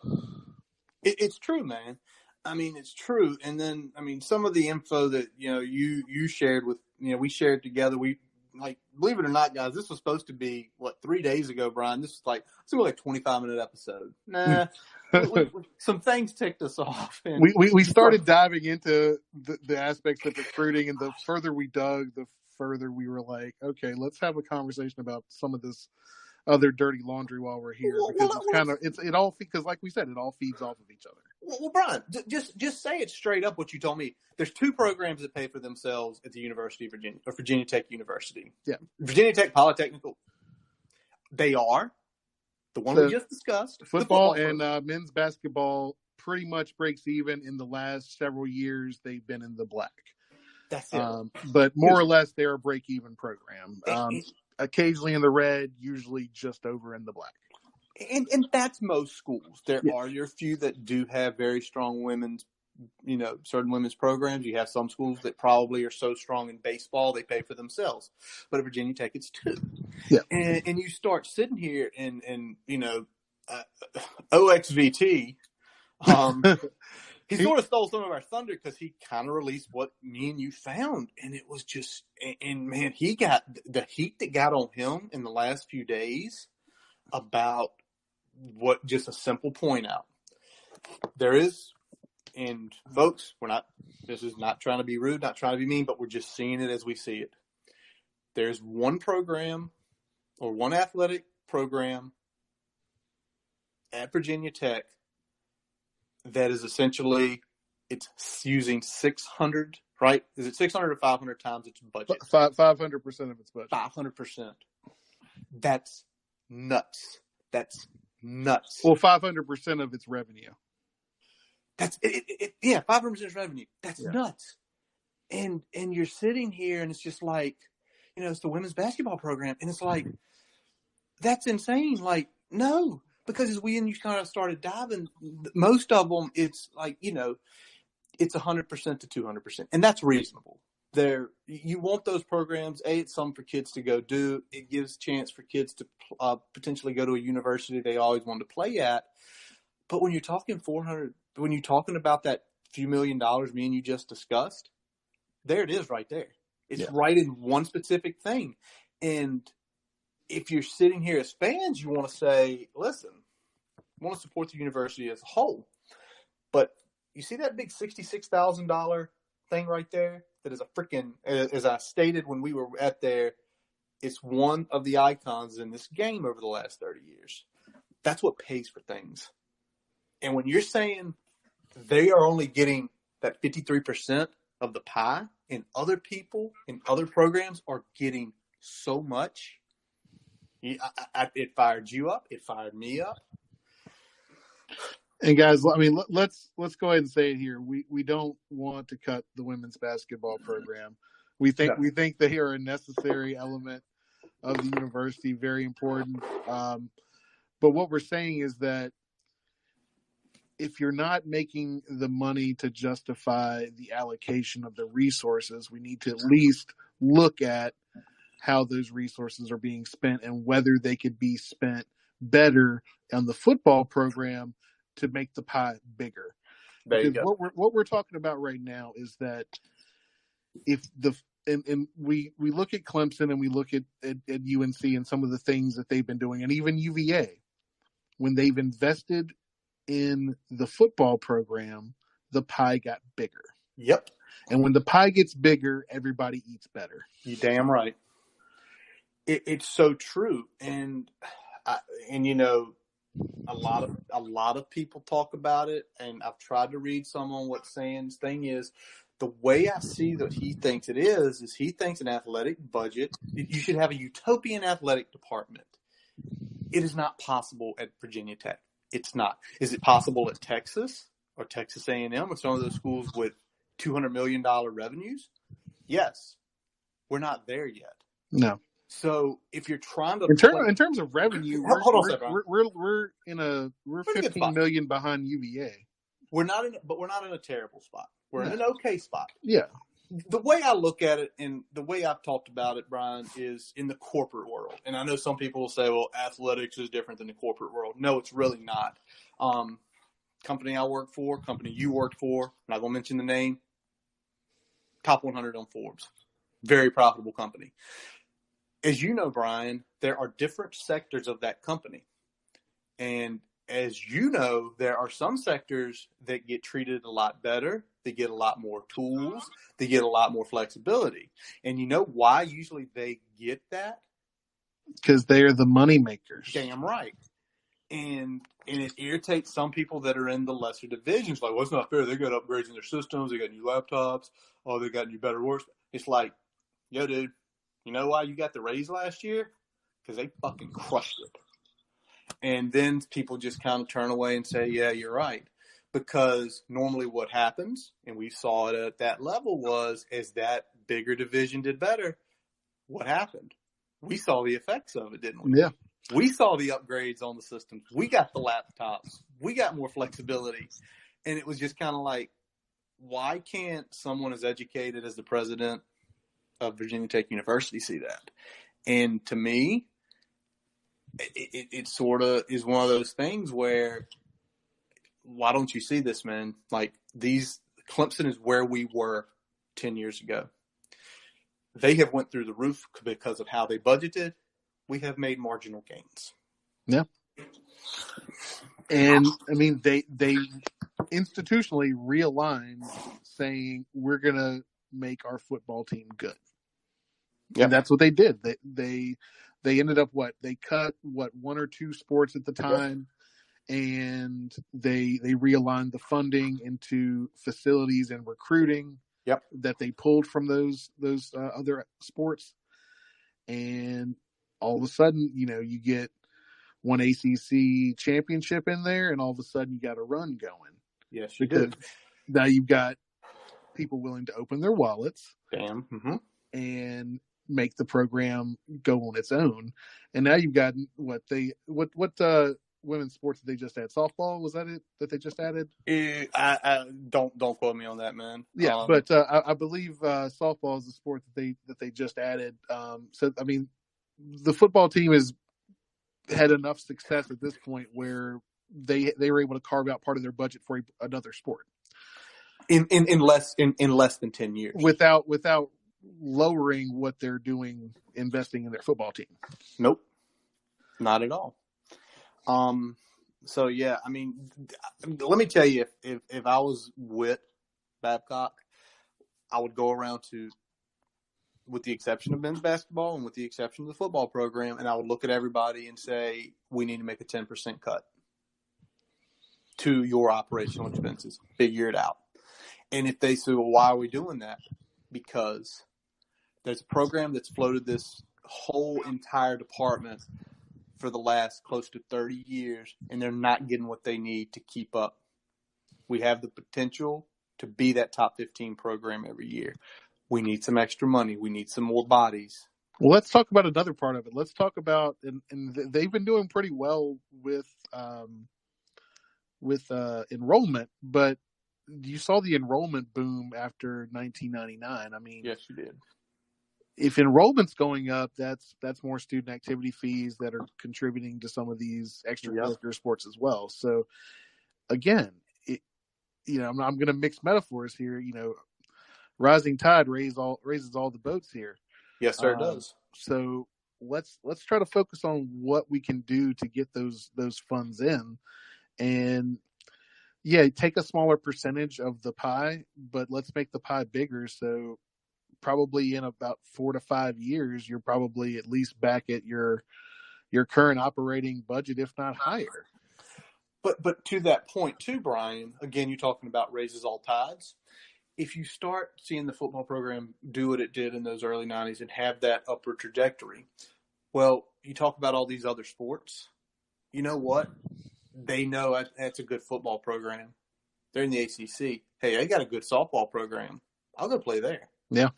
Speaker 1: It's true, man. I mean, it's true. And then, I mean, some of the info that, you shared with, we shared together, believe it or not, guys, this was supposed to be 3 days ago, Brian. This is like 25-minute episode. Nah, some things ticked us off. And
Speaker 2: we started diving into the aspects of recruiting, and the further we dug, the further we were like, okay, let's have a conversation about some of this other dirty laundry while we're here, because it all, because like we said, it all feeds off of each other.
Speaker 1: Well, Brian, just say it straight up what you told me. There's two programs that pay for themselves at the University of Virginia, or Virginia Tech University.
Speaker 2: Yeah.
Speaker 1: Virginia Tech Polytechnical. They are the one we just discussed.
Speaker 2: Football and men's basketball pretty much breaks even. In the last several years, they've been in the black.
Speaker 1: That's it.
Speaker 2: But more or less, they're a break-even program. Occasionally in the red, usually just over in the black.
Speaker 1: And that's most schools. There are your few that do have very strong women's, certain women's programs. You have some schools that probably are so strong in baseball they pay for themselves. But at Virginia Tech, it's two.
Speaker 2: Yeah.
Speaker 1: And you start sitting here and OXVT. He sort of stole some of our thunder because he kind of released what me and you found, and it was just, and man, he got the heat that got on him in the last few days about what just a simple point out. There is, and folks, this is not trying to be rude, not trying to be mean, but we're just seeing it as we see it. There's one program or one athletic program at Virginia Tech that is essentially, it's using 600, right? Is it 600 or 500 times its budget?
Speaker 2: 500% of its budget.
Speaker 1: 500%. That's nuts. That's nuts.
Speaker 2: Well, 500% of its revenue.
Speaker 1: That's it. Yeah, 500% revenue. That's nuts. And you're sitting here and it's just like, it's the women's basketball program. And it's like, that's insane. Like, no. Because as you kind of started diving, most of them, it's like, it's 100% to 200%. And that's reasonable. You want those programs. It's something for kids to go do. It gives a chance for kids to potentially go to a university they always wanted to play at. But when you're talking 400, when you're talking about that few $1 million me and you just discussed, there it is right there. It's right in one specific thing. And if you're sitting here as fans, you want to say, listen, I want to support the university as a whole. But you see that big $66,000 thing right there? That is a freaking, as I stated when we were at there, it's one of the icons in this game over the last 30 years. That's what pays for things. And when you're saying they are only getting that 53% of the pie, and other people in other programs are getting so much, it fired you up. It fired me up.
Speaker 2: And guys, I mean, let's go ahead and say it here. We don't want to cut the women's basketball program. We think they are a necessary element of the university, very important. But what we're saying is that if you're not making the money to justify the allocation of the resources, we need to at least look at how those resources are being spent and whether they could be spent better on the football program to make the pie bigger.
Speaker 1: There you
Speaker 2: because
Speaker 1: go.
Speaker 2: What we're talking about right now is that if we look at Clemson and we look at UNC and some of the things that they've been doing, and even UVA, when they've invested in the football program, the pie got bigger.
Speaker 1: Yep.
Speaker 2: And when the pie gets bigger, everybody eats better.
Speaker 1: You damn right. It's so true. And a lot of people talk about it, and I've tried to read some on what Sam's thing is. The way I see that he thinks it is he thinks an athletic budget, you should have a utopian athletic department. It is not possible at Virginia Tech. It's not. Is it possible at Texas or Texas A&M or some of those schools with $200 million revenues? Yes. We're not there yet.
Speaker 2: No.
Speaker 1: So if you're trying to
Speaker 2: in terms of revenue, we're $15 million behind UVA.
Speaker 1: We're not in a terrible spot. We're in an okay spot.
Speaker 2: Yeah.
Speaker 1: The way I look at it and the way I've talked about it, Brian, is in the corporate world. And I know some people will say, well, athletics is different than the corporate world. No, it's really not. Company I work for, company you work for, I'm not going to mention the name, top 100 on Forbes. Very profitable company. As you know, Brian, there are different sectors of that company. And as you know, there are some sectors that get treated a lot better. They get a lot more tools. They get a lot more flexibility. And you know why usually they get that?
Speaker 2: Because they're the money makers.
Speaker 1: Damn right. And it irritates some people that are in the lesser divisions. Like, well, it's not fair. They got upgrades in their systems. They got new laptops. Oh, they got new better worse. It's like, yo, dude, you know why you got the raise last year? Because they fucking crushed it. And then people just kind of turn away and say, yeah, you're right. Because normally what happens, and we saw it at that level, was as that bigger division did better, what happened? We saw the effects of it, didn't we?
Speaker 2: Yeah.
Speaker 1: We saw the upgrades on the systems. We got the laptops. We got more flexibility. And it was just kind of like, why can't someone as educated as the president of Virginia Tech University see that? And to me, it sort of is one of those things where, why don't you see this, man? Like, Clemson is where we were 10 years ago. They have went through the roof because of how they budgeted. We have made marginal gains.
Speaker 2: Yeah. And I mean, they institutionally realigned, saying we're going to make our football team good. Yep. And that's what they did. They ended up they cut one or two sports at the time, and they realigned the funding into facilities and recruiting.
Speaker 1: Yep.
Speaker 2: That they pulled from those other sports, and all of a sudden, you get one ACC championship in there, and all of a sudden you got a run going.
Speaker 1: Yes, you do.
Speaker 2: Now you've got people willing to open their wallets.
Speaker 1: Damn. Mm-hmm.
Speaker 2: And make the program go on its own. And now you've got what women's sports that they just add? Softball, was that it that they just added?
Speaker 1: I don't quote me on that, man.
Speaker 2: Yeah, but I believe softball is the sport that they just added. So I mean, the football team has had enough success at this point where they were able to carve out part of their budget for another sport
Speaker 1: in less than 10 years
Speaker 2: without lowering what they're doing investing in their football team.
Speaker 1: Nope, not at all. So yeah, I mean, let me tell you, if I was with Babcock, I would go around with the exception of men's basketball and with the exception of the football program, and I would look at everybody and say, we need to make a 10% cut to your operational expenses. Figure it out. And if they say, well, why are we doing that? Because there's a program that's floated this whole entire department for the last close to 30 years, and they're not getting what they need to keep up. We have the potential to be that top 15 program every year. We need some extra money. We need some more bodies.
Speaker 2: Well, let's talk about another part of it. Let's talk about, and they've been doing pretty well with enrollment, but you saw the enrollment boom after 1999. I mean,
Speaker 1: yes, you did.
Speaker 2: If enrollment's going up, that's more student activity fees that are contributing to some of these extracurricular sports as well. So again, I'm going to mix metaphors here. Rising tide raises all the boats here.
Speaker 1: Yes, sir, it does.
Speaker 2: So let's try to focus on what we can do to get those funds in, and take a smaller percentage of the pie, but let's make the pie bigger. So probably in about 4 to 5 years, you're probably at least back at your current operating budget, if not higher.
Speaker 1: But to that point too, Brian, again, you're talking about raises all tides. If you start seeing the football program do what it did in those early 90s and have that upward trajectory, well, you talk about all these other sports. You know what? They know that's a good football program. They're in the ACC. Hey, they got a good softball program. I'll go play there.
Speaker 2: Yeah.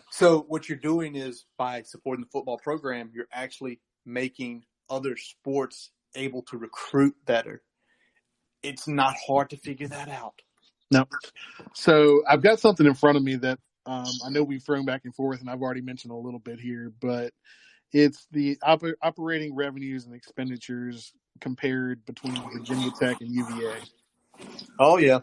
Speaker 1: So what you're doing is, by supporting the football program, you're actually making other sports able to recruit better. It's not hard to figure that out.
Speaker 2: No. So I've got something in front of me that I know we've thrown back and forth, and I've already mentioned a little bit here, but it's the operating revenues and expenditures compared between Virginia Tech and UVA.
Speaker 1: Oh yeah.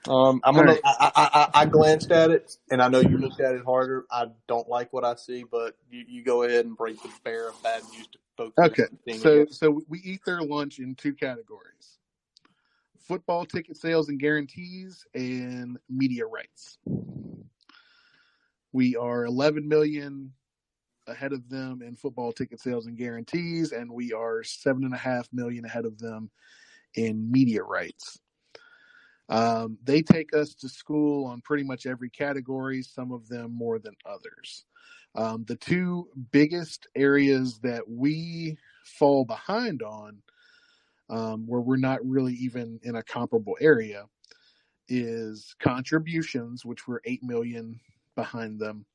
Speaker 1: I glanced at it, and I know you looked at it harder. I don't like what I see, but you go ahead and break the bear of bad news to folks.
Speaker 2: Okay. So we eat their lunch in two categories: football ticket sales and guarantees, and media rights. We are $11 million ahead of them in football ticket sales and guarantees, and we are $7.5 million ahead of them in media rights. They take us to school on pretty much every category, some of them more than others. The two biggest areas that we fall behind on, where we're not really even in a comparable area, is contributions, which we're $8 million behind them,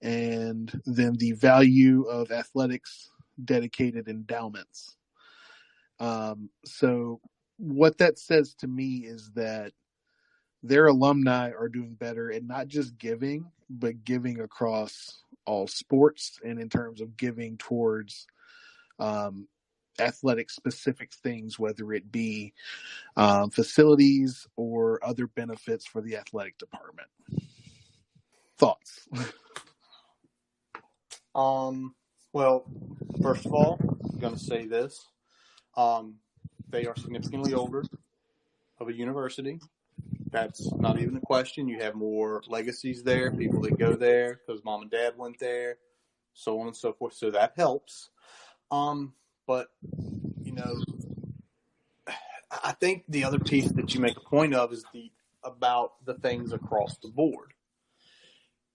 Speaker 2: and then the value of athletics dedicated endowments. So what that says to me is that their alumni are doing better at not just giving, but giving across all sports, and in terms of giving towards athletic specific things, whether it be facilities or other benefits for the athletic department. Thoughts?
Speaker 1: Well, first of all, I'm going to say this. They are significantly older of a university. That's not even a question. You have more legacies there, people that go there because mom and dad went there, so on and so forth. So that helps. But, I think the other piece that you make a point of is about the things across the board.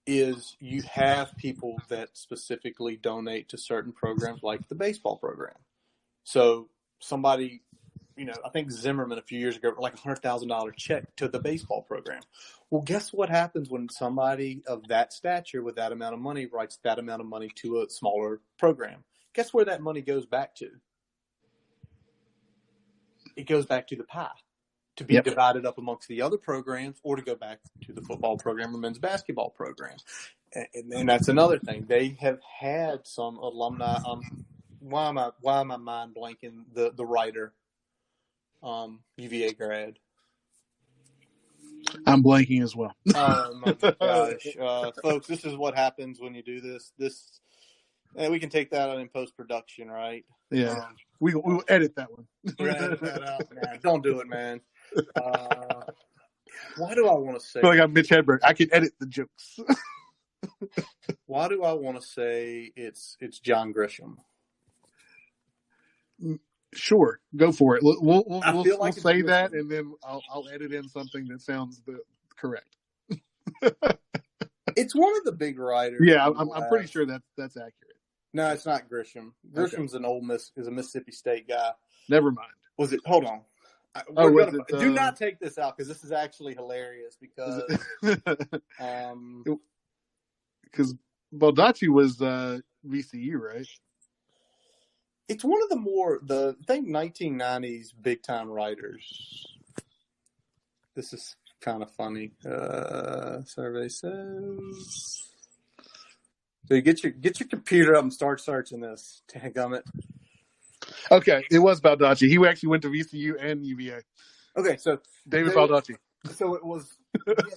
Speaker 1: Is you have people that specifically donate to certain programs like the baseball program. So somebody, I think Zimmerman a few years ago, like $100,000 check to the baseball program. Well, guess what happens when somebody of that stature with that amount of money writes that amount of money to a smaller program? Guess where that money goes back to? It goes back to the pie to be divided up amongst the other programs, or to go back to the football program or men's basketball program. And that's another thing. They have had some alumni. Why am I mind blanking? The writer, UVA grad.
Speaker 2: I'm blanking as well.
Speaker 1: Oh my gosh, folks! This is what happens when you do this. We can take that out in post production, right?
Speaker 2: Yeah, we will edit that one.
Speaker 1: We're gonna edit that out, man. Don't do it, man. Why do I want to say?
Speaker 2: I feel like I'm Mitch Hedberg. I can edit the jokes.
Speaker 1: Why do I want to say it's John Grisham?
Speaker 2: Sure, go for it. We'll say that, and then I'll edit in something that sounds correct.
Speaker 1: It's one of the big writers.
Speaker 2: Yeah, I'm pretty sure that's accurate.
Speaker 1: No, it's not Grisham. Grisham's is a Mississippi State guy.
Speaker 2: Never mind.
Speaker 1: Was it? Hold on. Do not take this out because this is actually hilarious because
Speaker 2: Baldacci was VCU, right?
Speaker 1: It's one of the 1990s big time writers. This is kind of funny. Survey says. So you get your computer up and start searching this. Dadgummit.
Speaker 2: Okay, it was Baldacci. He actually went to VCU and UVA.
Speaker 1: Okay, so
Speaker 2: David Baldacci.
Speaker 1: So it was.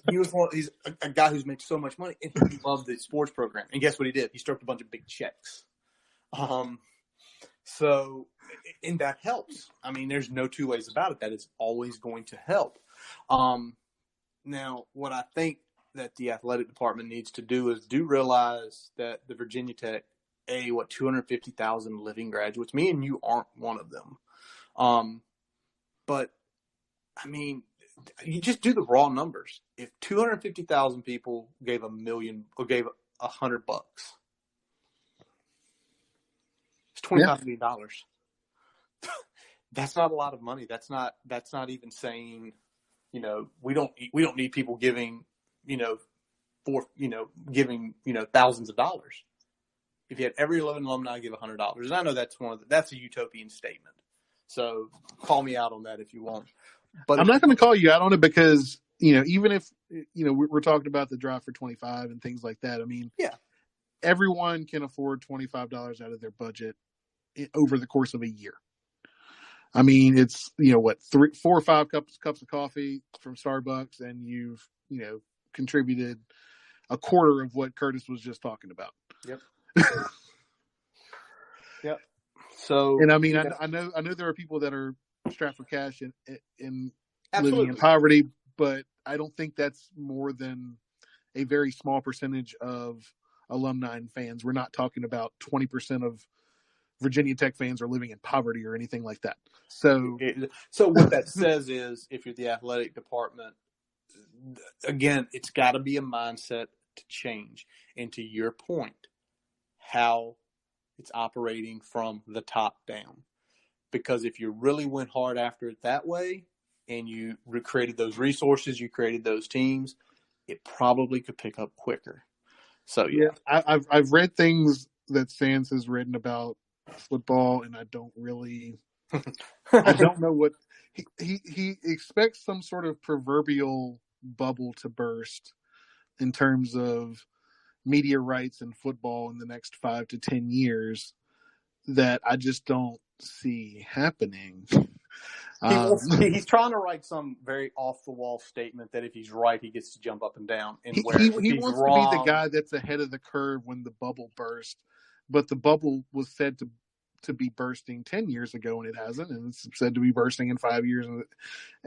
Speaker 1: He's a guy who's made so much money, and he loved the sports program. And guess what he did? He stroked a bunch of big checks. So, and that helps. I mean, there's no two ways about it. That is always going to help. Now, what I think that the athletic department needs to do is realize that the Virginia Tech, 250,000 living graduates. Me and you aren't one of them. But I mean, you just do the raw numbers. If 250,000 people gave $1 million or gave $100, it's $25 million. That's not a lot of money. That's not even saying, we don't need people giving, thousands of dollars. If you had every 11 alumni give $100, and I know that's a utopian statement. So call me out on that if you want. But
Speaker 2: I'm not going to call you out on it because, even if, we're talking about the drive for 25 and things like that. I mean, everyone can afford $25 out of their budget over the course of a year. I mean, it's, 4 or 5 cups of coffee from Starbucks, and you've, contributed a quarter of what Curtis was just talking about.
Speaker 1: Yep. Yep. So,
Speaker 2: and I mean, I know there are people that are strapped for cash in living in poverty, but I don't think that's more than a very small percentage of alumni and fans. We're not talking about 20% of Virginia Tech fans are living in poverty or anything like that. So
Speaker 1: what that says is, if you're the athletic department, again, it's got to be a mindset to change. And to your point, how it's operating from the top down. Because if you really went hard after it that way and you created those resources, you created those teams, it probably could pick up quicker. So, yeah.
Speaker 2: I've read things that Sands has written about football, and I don't know what he expects some sort of proverbial bubble to burst in terms of media rights in football in the next 5 to 10 years that I just don't see happening.
Speaker 1: He's trying to write some very off-the-wall statement that if he's right, he gets to jump up and down. And
Speaker 2: he wants to be the guy that's ahead of the curve when the bubble burst. But the bubble was said to be bursting 10 years ago, and it hasn't. And it's said to be bursting in 5 years.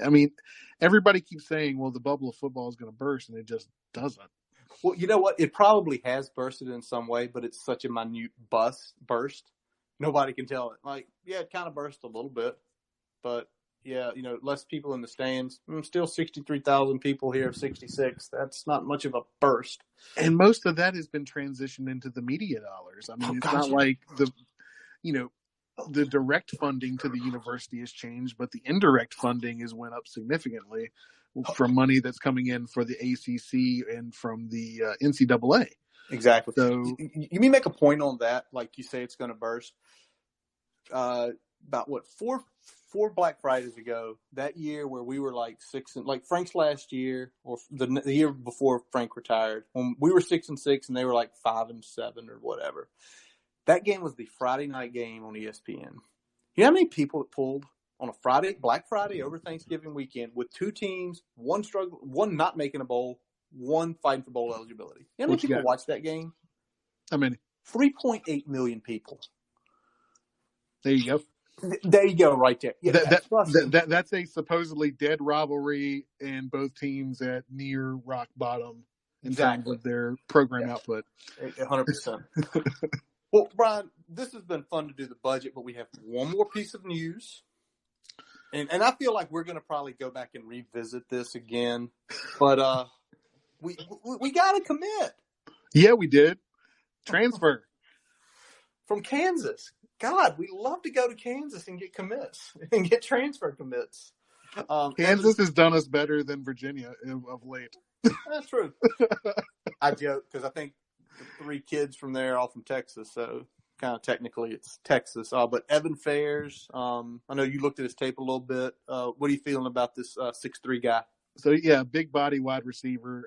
Speaker 2: I mean, everybody keeps saying, well, the bubble of football is going to burst, and it just doesn't.
Speaker 1: Well, you know what? It probably has bursted in some way, but it's such a minute burst. Nobody can tell it. Like, yeah, it kind of burst a little bit, but yeah, less people in the stands. Still 63,000 people here of 66. That's not much of a burst.
Speaker 2: And most of that has been transitioned into the media dollars. I mean, it's not like the direct funding to the university has changed, but the indirect funding has went up significantly from money that's coming in for the ACC and from the NCAA.
Speaker 1: Exactly.
Speaker 2: So
Speaker 1: you may make a point on that, like you say it's going to burst. About four Black Fridays ago, that year where we were like Frank's last year, or the year before Frank retired, when we were 6-6 and they were like 5-7 or whatever. That game was the Friday night game on ESPN. You know how many people it pulled on a Friday, Black Friday over Thanksgiving weekend, with two teams, one not making a bowl, one fighting for bowl eligibility? You know how many people watched that game?
Speaker 2: How many?
Speaker 1: 3.8 million people.
Speaker 2: There you go.
Speaker 1: There you go, right there. Yeah,
Speaker 2: that's a supposedly dead rivalry, and both teams at near rock bottom in terms of their program output.
Speaker 1: 100%. Well, Brian, this has been fun to do the budget, but we have one more piece of news. And I feel like we're going to probably go back and revisit this again. But we got to commit.
Speaker 2: Yeah, we did. Transfer.
Speaker 1: From Kansas. God, we love to go to Kansas and get commits and get transfer commits.
Speaker 2: Kansas has done us better than Virginia of late.
Speaker 1: That's true. I joke because I think the 3 kids from there are all from Texas, so kind of technically it's Texas. But Evan Fairs, I know you looked at his tape a little bit. What are you feeling about this 6'3" guy?
Speaker 2: So, yeah, big body wide receiver.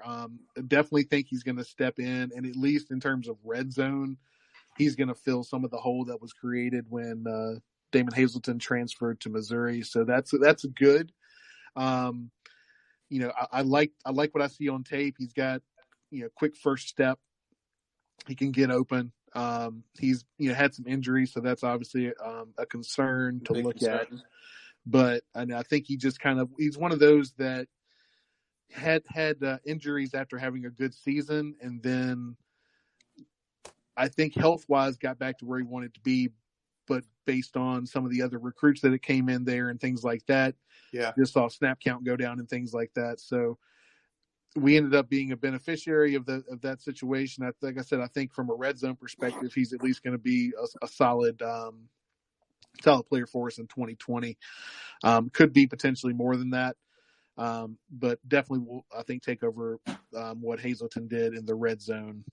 Speaker 2: Definitely think he's going to step in, and at least in terms of red zone, he's going to fill some of the hole that was created when Damon Hazelton transferred to Missouri. So that's good. I like what I see on tape. He's got quick first step. He can get open. He's had some injuries, so that's obviously a concern to look at. But I think he just he's one of those that had injuries after having a good season, and then I think health-wise got back to where he wanted to be, but based on some of the other recruits that it came in there and things like that, just saw snap count go down and things like that. So we ended up being a beneficiary of that situation. Like I said, I think from a red zone perspective, he's at least going to be a solid player for us in 2020. Could be potentially more than that. But definitely will, I think, take over what Hazelton did in the red zone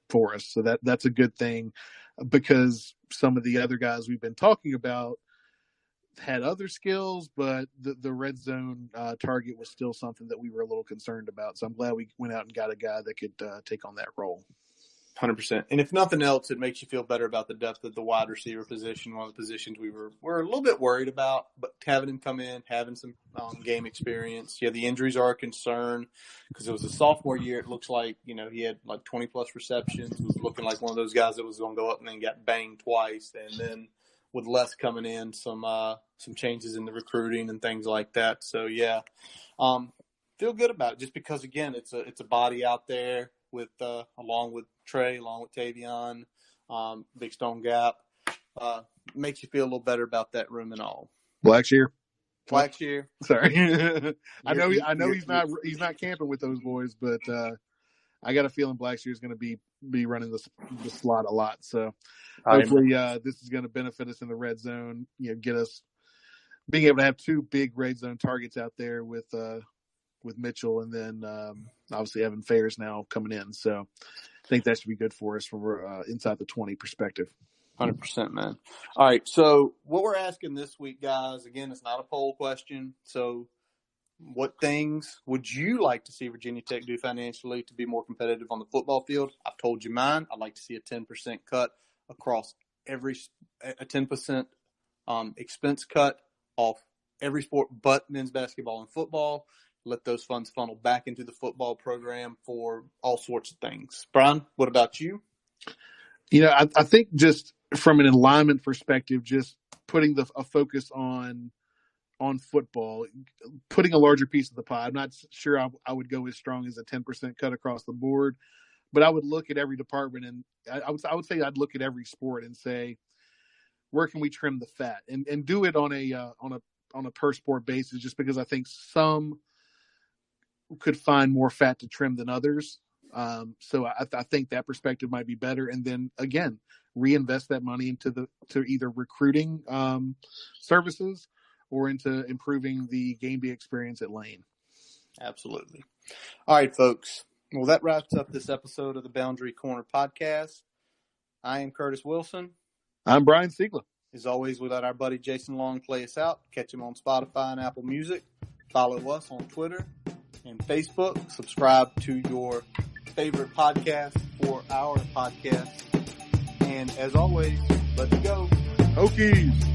Speaker 2: for us. So that's a good thing, because some of the other guys we've been talking about had other skills, but the red zone target was still something that we were a little concerned about. So I'm glad we went out and got a guy that could take on that role.
Speaker 1: 100%. And if nothing else, it makes you feel better about the depth of the wide receiver position, one of the positions we were a little bit worried about, but having him come in, having some game experience. Yeah, the injuries are a concern because it was a sophomore year. It looks like, he had like 20-plus receptions. He was looking like one of those guys that was going to go up and then got banged twice. And then with Les coming in, some changes in the recruiting and things like that. So, yeah, feel good about it just because, again, it's a body out there. with along with Trey, along with Tavion, Big Stone Gap. Makes you feel a little better about that room and all.
Speaker 2: Blackshear.
Speaker 1: Sorry.
Speaker 2: I know he's not camping with those boys, but I got a feeling Blackshear is going to be running the slot a lot. So hopefully this is going to benefit us in the red zone. Get us being able to have two big red zone targets out there with Mitchell, and then obviously Evan Fairs now coming in. So I think that should be good for us from inside the 20 perspective.
Speaker 1: 100%, man. All right. So what we're asking this week, guys, again, it's not a poll question. So what things would you like to see Virginia Tech do financially to be more competitive on the football field? I've told you mine. I'd like to see a 10% cut across a 10% expense cut off every sport but men's basketball and football. Let those funds funnel back into the football program for all sorts of things. Brian, what about you?
Speaker 2: I think just from an alignment perspective, just putting a focus on football, putting a larger piece of the pie. I'm not sure I would go as strong as a 10% cut across the board, but I would look at every department, and I would say I'd look at every sport and say, where can we trim the fat, and do it on a per sport basis, just because I think some could find more fat to trim than others. So I think that perspective might be better. And then again, reinvest that money into either recruiting services or into improving the game day experience at Lane. Absolutely.
Speaker 1: All right, folks. Well, that wraps up this episode of the Boundary Corner podcast. I am Curtis Wilson.
Speaker 2: I'm Brian Siegler.
Speaker 1: As always, we let our buddy Jason Long play us out. Catch him on Spotify and Apple Music. Follow us on Twitter and Facebook. Subscribe to your favorite podcast for our podcast. And as always, let's go.
Speaker 2: Hokies.